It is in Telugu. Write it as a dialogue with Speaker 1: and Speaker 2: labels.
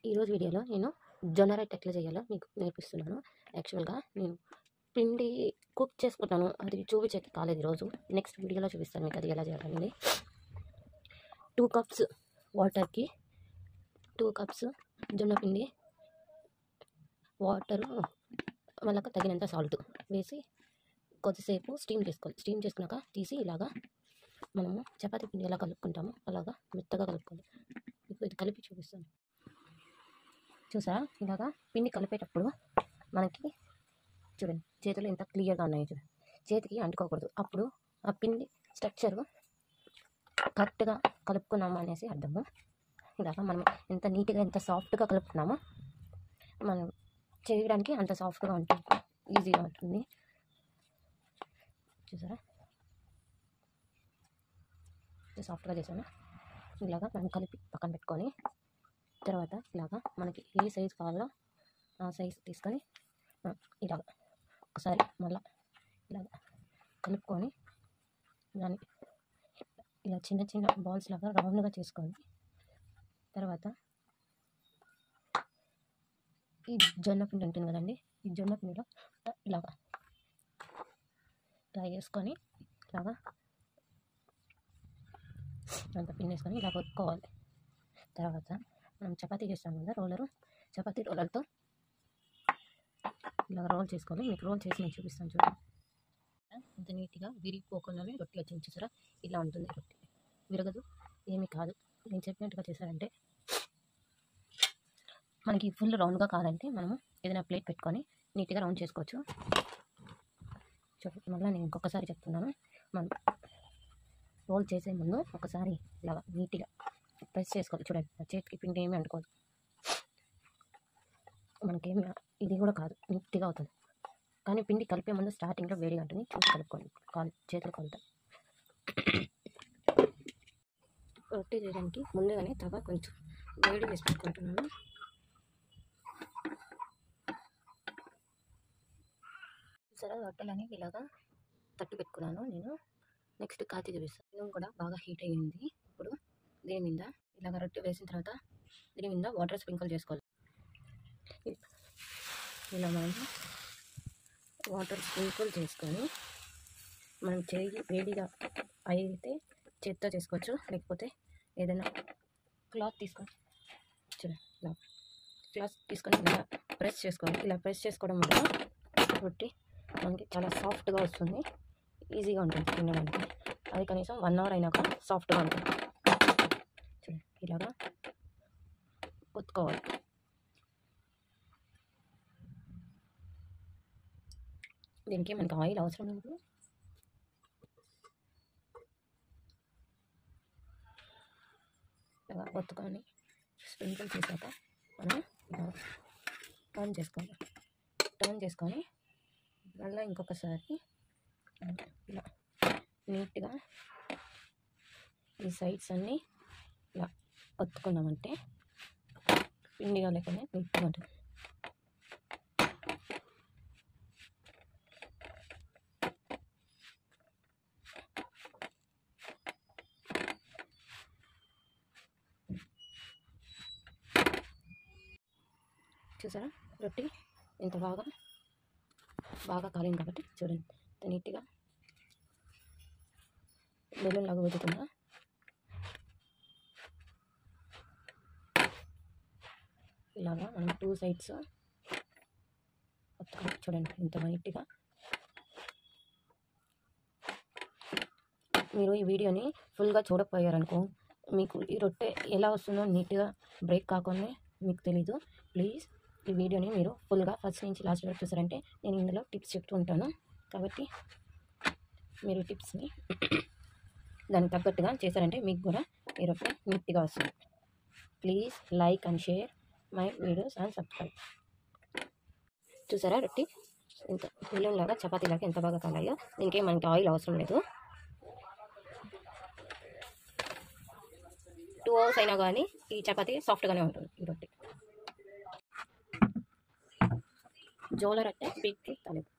Speaker 1: ఈరోజు వీడియోలో నేను జొన్న రొట్టె ఎట్లా చేయాలో మీకు నేర్పిస్తున్నాను. యాక్చువల్గా నేను పిండి కుక్ చేసుకుంటాను, అది చూపించేకి కాలేదు ఈరోజు. నెక్స్ట్ వీడియోలో చూపిస్తాను మీకు అది ఎలా చేయాలనేది. 2 కప్స్ వాటర్కి 2 కప్స్ జొన్న పిండి, వాటరు, మళ్ళీ తగినంత సాల్ట్ వేసి కొద్దిసేపు స్టీమ్ చేసుకోవాలి. స్టీమ్ చేసుకున్నాక తీసి ఇలాగా మనము చపాతీ పిండి ఎలా కలుపుకుంటామో అలాగా మెత్తగా కలుపుకోవాలి. ఇప్పుడు ఇది కలిపి చూపిస్తాను. చూసారా, ఇలాగా పిండి కలిపేటప్పుడు మనకి చూడండి చేతులు ఎంత క్లియర్గా ఉన్నాయి. చూడండి, చేతికి అంటుకోకూడదు. అప్పుడు ఆ పిండి స్ట్రక్చరు కరెక్ట్గా కలుపుకున్నాము అనేసి అర్థము. ఇలాగా మనం ఎంత నీట్గా ఎంత సాఫ్ట్గా కలుపుకున్నామో మనం చేయడానికి అంత సాఫ్ట్గా ఉంటుంది, ఈజీగా ఉంటుంది. చూసారా, సాఫ్ట్గా చేసాను. ఇలాగా మనం కలిపి పక్కన పెట్టుకొని తర్వాత ఇలాగా మనకి ఏ సైజు కావాలో ఆ సైజు తీసుకొని ఇలాగ ఒకసారి మళ్ళీ ఇలాగ కలుపుకొని దాన్ని ఇలా చిన్న చిన్న బాల్స్ లాగా రౌండ్గా చేసుకొని తర్వాత ఈ జొన్న పిండి ఉంటుంది కదండి, ఈ జొన్న పిండిలో ఇలాగా ట్రై చేసుకొని ఇలాగా అంత పిండి వేసుకొని ఇలా కొట్టుకోవాలి. తర్వాత మనం చపాతీ చేస్తాం కదా, చపాతీ రోలర్తో ఇలా రోల్ చేసుకోవాలి. మీకు రోల్ చేసి నేను చూపిస్తాను. చూడండి, ఇంత నీట్గా విరిగిపోకుండానే రొట్టె వచ్చింది. చూసారా, ఇలా ఉంటుంది రొట్టె, విరగదు, ఏమీ కాదు. నేను చెప్పినట్టుగా చేశారంటే మనకి ఫుల్ రౌండ్గా కావాలంటే మనము ఏదైనా ప్లేట్ పెట్టుకొని నీట్గా రౌండ్ చేసుకోవచ్చు. చూడండి, మళ్ళీ నేను ఇంకొకసారి చెప్తున్నాను. మనం రోల్ చేసే ముందు ఒకసారి ఇలా నీట్గా ప్రెస్ చేసుకోవాలి. చూడండి, చేతికి పిండి ఏమీ అంటుకోదు, మనకేమి ఇది కూడా కాదు, నీట్గా అవుతుంది. కానీ పిండి కలిపే ముందు స్టార్టింగ్లో వేడిగా ఉంటుంది, చూసి కలుపుకోండి, చేతులు కాలుతాయి. రొట్టె చేయడానికి ముందుగానే తవ కొంచెం వేడి వేసి పెట్టుకుంటున్నాను. చూసారా, రొట్టెలని ఇలాగా తట్టు పెట్టుకున్నాను నేను. నెక్స్ట్ కాచి చూపిస్తాను. ఇది కూడా బాగా హీట్ అయ్యింది. ఇప్పుడు దీని మీద ఇలాగ రొట్టె వేసిన తర్వాత దీని మీద వాటర్ స్ప్రింకిల్ చేసుకోవాలి. ఇలా మనం వాటర్ స్ప్రింకిల్ చేసుకొని మనం చేయి వేడిగా అయితే చేత్తో చేసుకోవచ్చు, లేకపోతే ఏదైనా క్లాత్ తీసుకొని చూడండి ఇలా క్లాత్ తీసుకొని ఇలా ప్రెస్ చేసుకోవాలి. ఇలా ప్రెస్ చేసుకోవడం వల్ల రొట్టె మనకి చాలా సాఫ్ట్గా వస్తుంది, ఈజీగా ఉంటుంది తినడానికి. అది కనీసం 1 అవర్ అయినాక సాఫ్ట్గా ఉంటుంది. చూడండి, ఇలాగా ఒత్తుకోవాలి. దీనికి మనకి ఆయిల్ అవసరం లేదు. ఇలా ఒత్తుకొని స్ప్రింకిల్ చేశాక మనం టర్న్ చేసుకొని మళ్ళీ ఇంకొకసారి ఇలా నీట్గా ఈ సైడ్స్ అన్నీ ఇలా ఒత్తుకున్నామంటే పిండిగా లేకుండా నీట్గా ఉంటుంది. చూసారా, రొట్టె ఎంత బాగా కాలింది కాబట్టి చూడండి, ఇంత నీట్గా బెలూన్ లాగా వదులుతుందా. ఇలాగా మనం 2 సైడ్స్ చూడండి ఇంత నీట్గా. మీరు ఈ వీడియోని ఫుల్గా చూడకపోయారనుకో మీకు ఈ రొట్టె ఎలా వస్తుందో నీట్గా బ్రేక్ కాకుండా మీకు తెలీదు. ప్లీజ్ ఈ వీడియోని మీరు ఫుల్గా ఫస్ట్ నుంచి లాస్ట్ వరకు చూసారంటే నేను ఇందులో టిప్స్ చెప్తూ ఉంటాను, కాబట్టి మీరు టిప్స్ని దానికి తగ్గట్టుగా చేశారంటే మీకు కూడా ఈ రొట్టె నీట్గా వస్తుంది. Please like and share my videos and subscribe. చూసారా, రొట్టె ఇంత బెలూన్ లాగా చపాతీలాగా ఎంత బాగా కాలాయో. దీనికి మనకి ఆయిల్ అవసరం లేదు. 2 అవర్స్ అయినా కానీ ఈ చపాతీ సాఫ్ట్గానే ఉంటుంది. ఈ రొట్టె జోల రొట్టె పీక్కి తాలింపు.